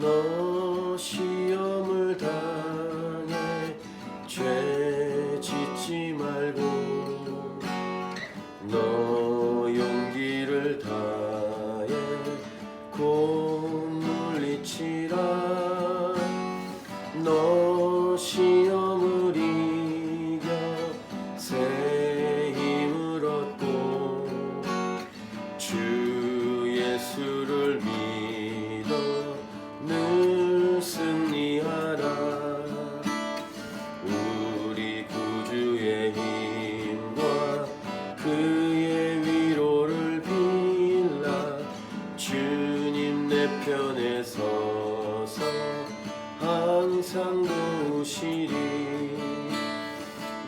너 시험을 당해 죄 짓지 말고 너 용기를 다해 곧 물리치라. 너 시험을 이겨 새 힘을 얻고 주 예수를 믿어 늘 승리하라. 우리 구주의 힘과 그의 위로를 빌라. 주님 내 편에 서서 항상 도우시리.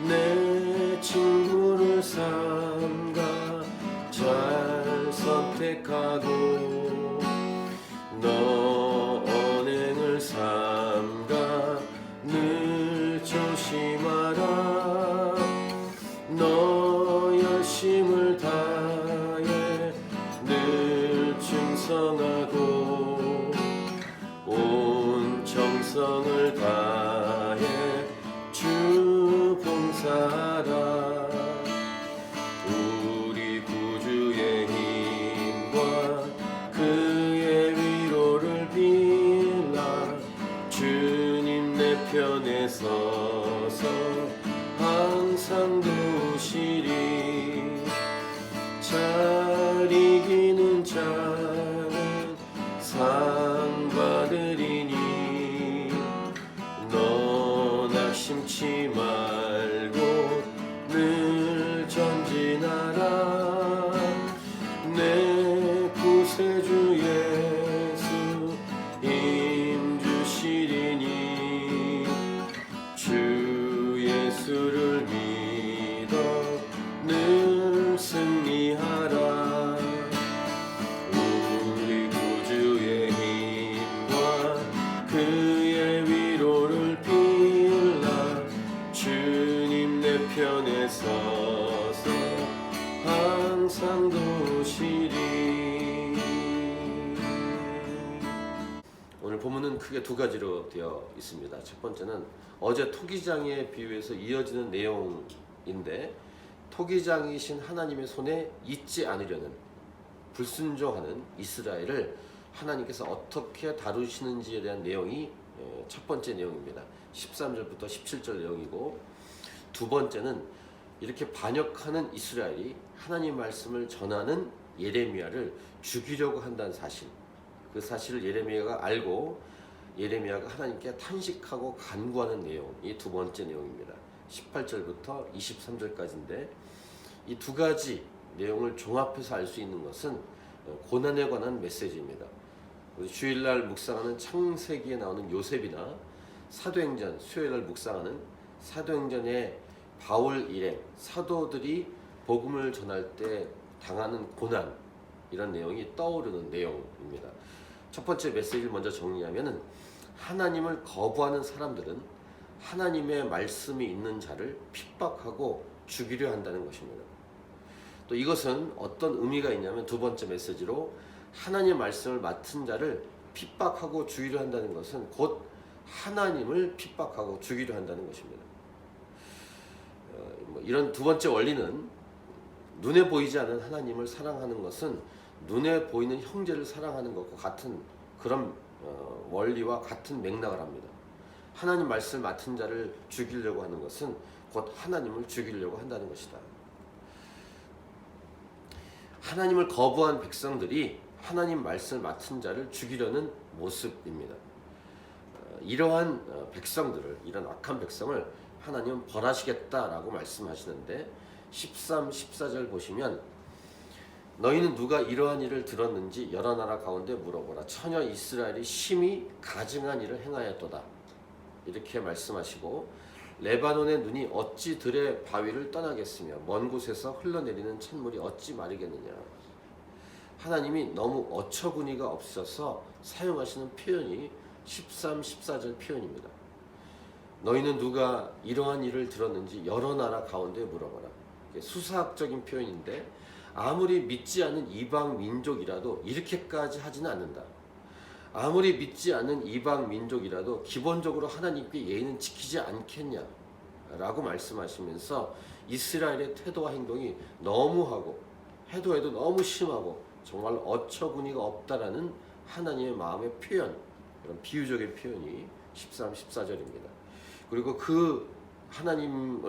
내 친구를 삼가 잘 선택하고 너 언행을 삼가 늘 조심하라. 너 열심을 다해 늘 충성하고 온 정성을 다해 주 봉사하라. 우리 구주의 힘과 그의 위로를 빌라. 주님 내 편에 서서 항상 도우시리. 잘 이기는 자는 상 받으리니 너 낙심치 말고 늘 전진하라. 내 구세주 예수 힘 주시리니 주 예수를 믿어 늘 승리하라. 우리 구주의 힘과 그의 위로를 빌라. 주님 내 편에 서서 항상 도우시리. 오늘 본문은 크게 두 가지로 되어 있습니다. 첫 번째는 어제 토기장에 비유해서 이어지는 내용인데, 토기장이신 하나님의 손에 잊지 않으려는 불순종하는 이스라엘을 하나님께서 어떻게 다루시는지에 대한 내용이 첫 번째 내용입니다. 13절부터 17절 내용이고, 두 번째는 이렇게 반역하는 이스라엘이 하나님 말씀을 전하는 예레미야를 죽이려고 한다는 사실, 그 사실을 예레미야가 알고 예레미야가 하나님께 탄식하고 간구하는 내용이 두 번째 내용입니다. 18절부터 23절까지인데, 이 두 가지 내용을 종합해서 알 수 있는 것은 고난에 관한 메시지입니다. 우리 주일날 묵상하는 창세기에 나오는 요셉이나 사도행전, 수요일날 묵상하는 사도행전의 바울 일행, 사도들이 복음을 전할 때 당하는 고난, 이런 내용이 떠오르는 내용입니다. 첫 번째 메시지를 먼저 정리하면은, 하나님을 거부하는 사람들은 하나님의 말씀이 있는 자를 핍박하고 죽이려 한다는 것입니다. 또 이것은 어떤 의미가 있냐면, 두 번째 메시지로 하나님의 말씀을 맡은 자를 핍박하고 죽이려 한다는 것은 곧 하나님을 핍박하고 죽이려 한다는 것입니다. 이런 두 번째 원리는, 눈에 보이지 않는 하나님을 사랑하는 것은 눈에 보이는 형제를 사랑하는 것과 같은 그런 원리와 같은 맥락을 합니다. 하나님 말씀 맡은 자를 죽이려고 하는 것은 곧 하나님을 죽이려고 한다는 것이다. 하나님을 거부한 백성들이 하나님 말씀을 맡은 자를 죽이려는 모습입니다. 이러한 백성들을, 이런 악한 백성을 하나님은 벌하시겠다라고 말씀하시는데, 13, 14절 보시면, 너희는 누가 이러한 일을 들었는지 여러 나라 가운데 물어보라. 처녀 이스라엘이 심히 가증한 일을 행하였도다. 이렇게 말씀하시고, 레바논의 눈이 어찌 들의 바위를 떠나겠으며 먼 곳에서 흘러내리는 찬물이 어찌 마르겠느냐. 하나님이 너무 어처구니가 없어서 사용하시는 표현이 13, 14절 표현입니다. 너희는 누가 이러한 일을 들었는지 여러 나라 가운데 물어보라. 수사학적인 표현인데, 아무리 믿지 않는 이방 민족이라도 이렇게까지 하지는 않는다. 아무리 믿지 않는 이방 민족이라도 기본적으로 하나님께 예의는 지키지 않겠냐라고 말씀하시면서 이스라엘의 태도와 행동이 너무하고 해도 너무 심하고 정말 어처구니가 없다라는 하나님의 마음의 표현, 그런 비유적인 표현이 13, 14절입니다. 그리고 그 하나님이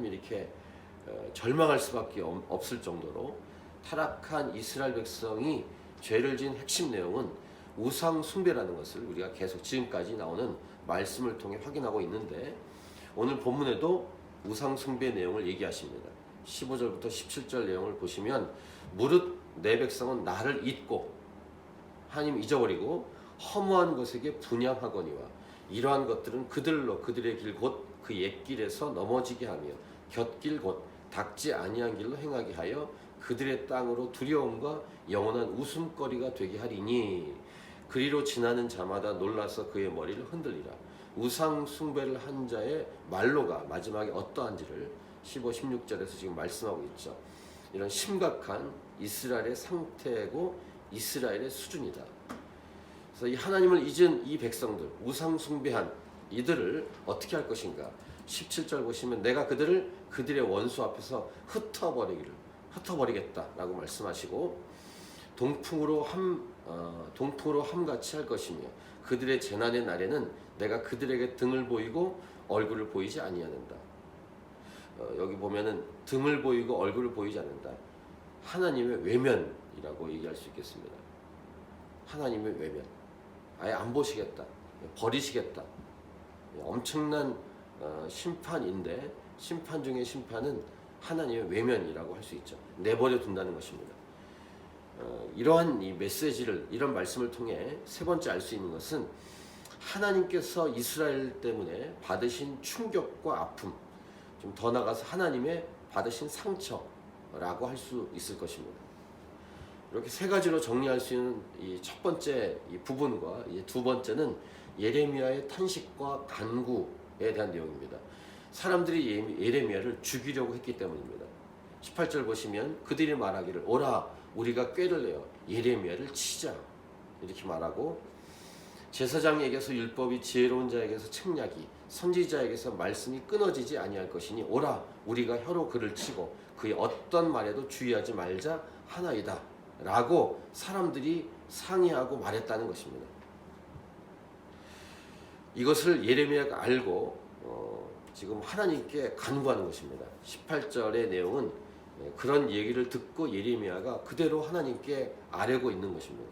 이렇게 절망할 수밖에 없을 정도로 타락한 이스라엘 백성이 죄를 지은 핵심 내용은 우상 숭배라는 것을 우리가 계속 지금까지 나오는 말씀을 통해 확인하고 있는데, 오늘 본문에도 우상 숭배 내용을 얘기하십니다. 15절부터 17절 내용을 보시면 무릇 내 백성은 나를 잊고 하나님 잊어버리고 허무한 것에게 분향하거니와 이러한 것들은 그들로 그들의 길 곧 그 옛길에서 넘어지게 하며 곁길 곧 닦지 아니한 길로 행하게 하여 그들의 땅으로 두려움과 영원한 웃음거리가 되게 하리니 그리로 지나는 자마다 놀라서 그의 머리를 흔들리라. 우상 숭배를 한 자의 말로가 마지막에 어떠한지를 15, 16절에서 지금 말씀하고 있죠. 이런 심각한 이스라엘의 상태고 이스라엘의 수준이다. 그래서 이 하나님을 잊은 이 백성들, 우상 숭배한 이들을 어떻게 할 것인가? 17절 보시면 내가 그들의 원수 앞에서 흩어버리겠다라고 말씀하시고 동풍으로 함같이 할 것이며 그들의 재난의 날에는 내가 그들에게 등을 보이고 얼굴을 보이지 아니하는다. 여기 보면은 등을 보이고 얼굴을 보이지 않는다. 하나님의 외면이라고 얘기할 수 있겠습니다. 하나님의 외면. 아예 안 보시겠다. 버리시겠다. 엄청난 심판인데 심판 중의 심판은 하나님의 외면이라고 할 수 있죠. 내버려 둔다는 것입니다. 이러한 이 메시지를, 이런 말씀을 통해 세 번째 알 수 있는 것은 하나님께서 이스라엘 때문에 받으신 충격과 아픔, 좀 더 나아가서 하나님의 받으신 상처라고 할 수 있을 것입니다. 이렇게 세 가지로 정리할 수 있는 이 첫 번째 이 부분과 이 두 번째는 예레미야의 탄식과 간구에 대한 내용입니다. 사람들이 예레미야를 죽이려고 했기 때문입니다. 18절 보시면 그들이 말하기를 오라 우리가 꾀를 내어 예레미야를 치자 이렇게 말하고, 제사장에게서 율법이 지혜로운 자에게서 책략이 선지자에게서 말씀이 끊어지지 아니할 것이니 오라 우리가 혀로 그를 치고 그의 어떤 말에도 주의하지 말자 하나이다 라고 사람들이 상의하고 말했다는 것입니다. 이것을 예레미야가 알고 지금 하나님께 간구하는 것입니다. 18절의 내용은 그런 얘기를 듣고 예레미야가 그대로 하나님께 아뢰고 있는 것입니다.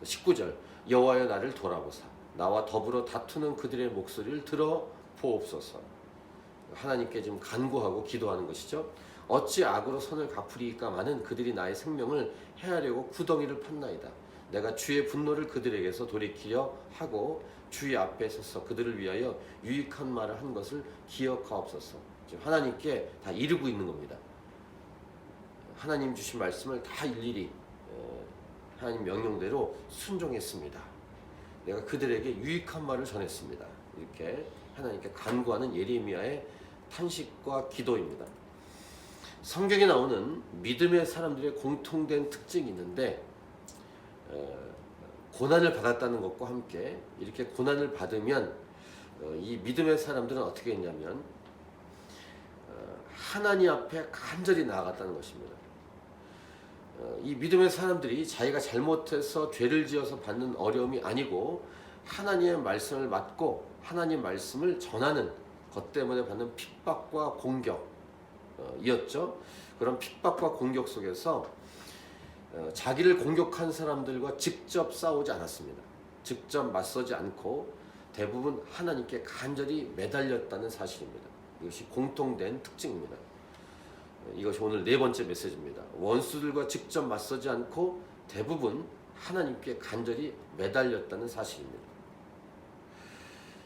19절 여호와여 나를 돌아보사 나와 더불어 다투는 그들의 목소리를 들어 보옵소서. 하나님께 지금 간구하고 기도하는 것이죠. 어찌 악으로 선을 갚으리이까 마는 그들이 나의 생명을 해하려고 구덩이를 팠나이다. 내가 주의 분노를 그들에게서 돌이키려 하고 주의 앞에 서서 그들을 위하여 유익한 말을 한 것을 기억하옵소서. 지금 하나님께 다 이루고 있는 겁니다. 하나님 주신 말씀을 다 일일이 하나님 명령대로 순종했습니다. 내가 그들에게 유익한 말을 전했습니다. 이렇게 하나님께 간구하는 예레미야의 탄식과 기도입니다. 성경에 나오는 믿음의 사람들의 공통된 특징이 있는데, 고난을 받았다는 것과 함께 이렇게 고난을 받으면 이 믿음의 사람들은 어떻게 했냐면 하나님 앞에 간절히 나아갔다는 것입니다. 이 믿음의 사람들이 자기가 잘못해서 죄를 지어서 받는 어려움이 아니고 하나님의 말씀을 받고 하나님 말씀을 전하는 것 때문에 받는 핍박과 공격이었죠. 그런 핍박과 공격 속에서 자기를 공격한 사람들과 직접 싸우지 않았습니다. 직접 맞서지 않고 대부분 하나님께 간절히 매달렸다는 사실입니다. 이것이 공통된 특징입니다. 이것이 오늘 네 번째 메시지입니다. 원수들과 직접 맞서지 않고 대부분 하나님께 간절히 매달렸다는 사실입니다.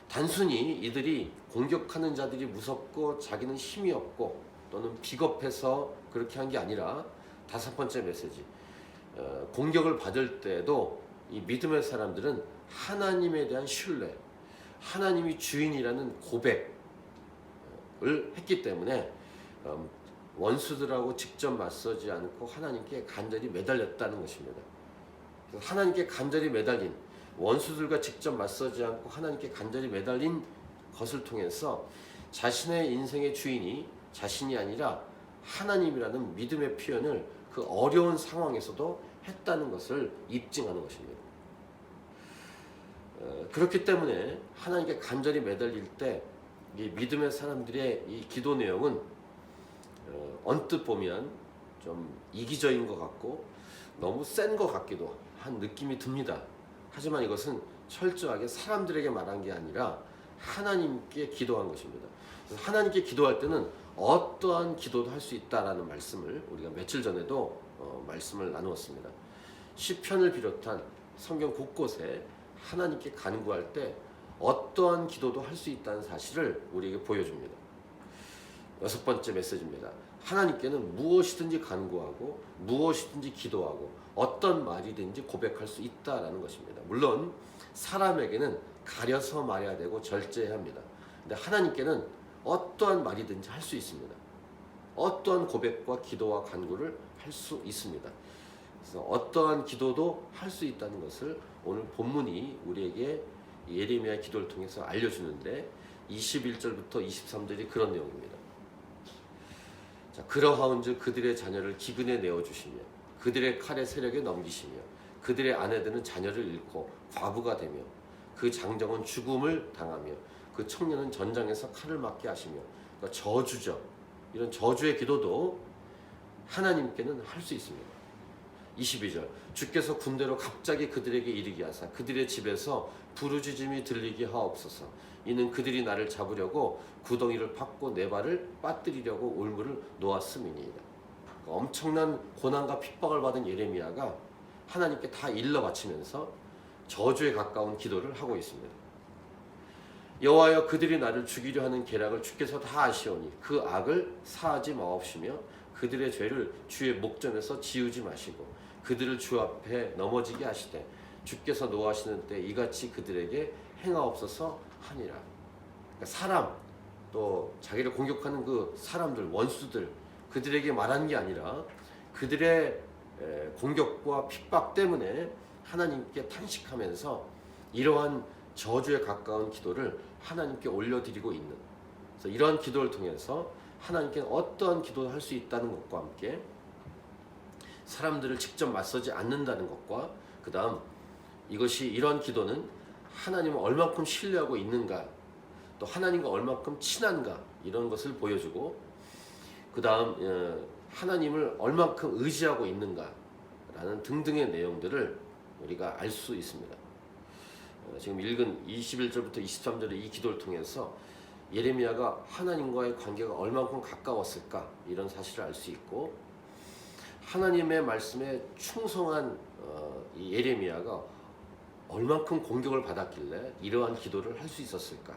단순히 이들이 공격하는 자들이 무섭고 자기는 힘이 없고 또는 비겁해서 그렇게 한 게 아니라, 다섯 번째 메시지, 공격을 받을 때도 이 믿음의 사람들은 하나님에 대한 신뢰, 하나님이 주인이라는 고백을 했기 때문에 원수들하고 직접 맞서지 않고 하나님께 간절히 매달렸다는 것입니다. 하나님께 간절히 매달린, 원수들과 직접 맞서지 않고 하나님께 간절히 매달린 것을 통해서 자신의 인생의 주인이 자신이 아니라 하나님이라는 믿음의 표현을 그 어려운 상황에서도 했다는 것을 입증하는 것입니다. 그렇기 때문에 하나님께 간절히 매달릴 때 이 믿음의 사람들의 이 기도 내용은 언뜻 보면 좀 이기적인 것 같고 너무 센 것 같기도 한 느낌이 듭니다. 하지만 이것은 철저하게 사람들에게 말한 게 아니라 하나님께 기도한 것입니다. 하나님께 기도할 때는 어떠한 기도도 할 수 있다라는 말씀을 우리가 며칠 전에도 말씀을 나누었습니다. 시편을 비롯한 성경 곳곳에 하나님께 간구할 때 어떠한 기도도 할 수 있다는 사실을 우리에게 보여줍니다. 6번째 메시지입니다. 하나님께는 무엇이든지 간구하고 무엇이든지 기도하고 어떤 말이든지 고백할 수 있다라는 것입니다. 물론 사람에게는 가려서 말해야 되고 절제해야 합니다. 근데 하나님께는 어떠한 말이든지 할 수 있습니다. 어떠한 고백과 기도와 간구를 할 수 있습니다. 그래서 어떠한 기도도 할 수 있다는 것을 오늘 본문이 우리에게 예레미야 기도를 통해서 알려주는데 21절부터 23절이 그런 내용입니다. 자, 그러하온즉 그들의 자녀를 기근에 내어주시며 그들의 칼의 세력에 넘기시며 그들의 아내들은 자녀를 잃고 과부가 되며 그 장정은 죽음을 당하며 그 청년은 전장에서 칼을 맞게 하시며, 그러니까 저주죠. 이런 저주의 기도도 하나님께는 할 수 있습니다. 22절 주께서 군대로 갑자기 그들에게 이르게 하사 그들의 집에서 부르짖음이 들리게 하옵소서. 이는 그들이 나를 잡으려고 구덩이를 팠고 내 발을 빠뜨리려고 올무를 놓았음이니이다. 엄청난 고난과 핍박을 받은 예레미야가 하나님께 다 일러 바치면서 저주에 가까운 기도를 하고 있습니다. 여호와여 그들이 나를 죽이려 하는 계략을 주께서 다 아시오니 그 악을 사하지 마옵시며 그들의 죄를 주의 목전에서 지우지 마시고 그들을 주 앞에 넘어지게 하시되 주께서 노하시는 때 이같이 그들에게 행하옵소서 하니라. 그러니까 사람 또 자기를 공격하는 그 사람들 원수들 그들에게 말한 게 아니라 그들의 공격과 핍박 때문에 하나님께 탄식하면서 이러한 저주에 가까운 기도를 하나님께 올려드리고 있는, 그래서 이러한 기도를 통해서 하나님께 어떠한 기도를 할 수 있다는 것과 함께 사람들을 직접 맞서지 않는다는 것과 그 다음 이것이 이러한 기도는 하나님을 얼만큼 신뢰하고 있는가 또 하나님과 얼만큼 친한가 이런 것을 보여주고 그 다음 하나님을 얼만큼 의지하고 있는가 라는 등등의 내용들을 우리가 알 수 있습니다. 지금 읽은 21절부터 23절의 이 기도를 통해서 예레미야가 하나님과의 관계가 얼만큼 가까웠을까 이런 사실을 알 수 있고 하나님의 말씀에 충성한 이 예레미야가 얼만큼 공격을 받았길래 이러한 기도를 할 수 있었을까,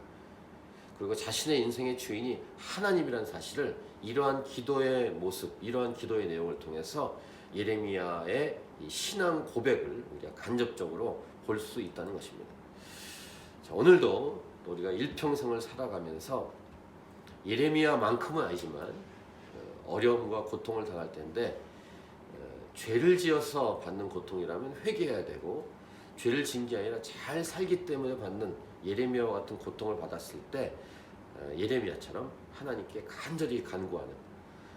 그리고 자신의 인생의 주인이 하나님이라는 사실을 이러한 기도의 모습, 이러한 기도의 내용을 통해서 예레미야의 이 신앙 고백을 우리가 간접적으로 볼 수 있다는 것입니다. 자, 오늘도 우리가 일평생을 살아가면서 예레미야만큼은 아니지만 어려움과 고통을 당할 텐데 죄를 지어서 받는 고통이라면 회개해야 되고 죄를 지은 게 아니라 잘 살기 때문에 받는 예레미야와 같은 고통을 받았을 때 예레미야처럼 하나님께 간절히 간구하는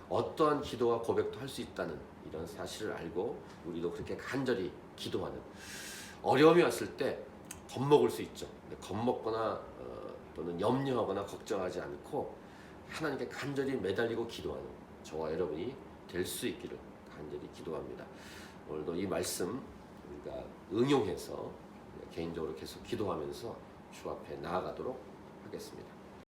어떠한 기도와 고백도 할 수 있다는 이런 사실을 알고 우리도 그렇게 간절히 기도하는, 어려움이 왔을 때 겁먹을 수 있죠. 겁먹거나 또는 염려하거나 걱정하지 않고 하나님께 간절히 매달리고 기도하는 저와 여러분이 될 수 있기를 간절히 기도합니다. 오늘도 이 말씀 우리가 응용해서 개인적으로 계속 기도하면서 주 앞에 나아가도록 하겠습니다.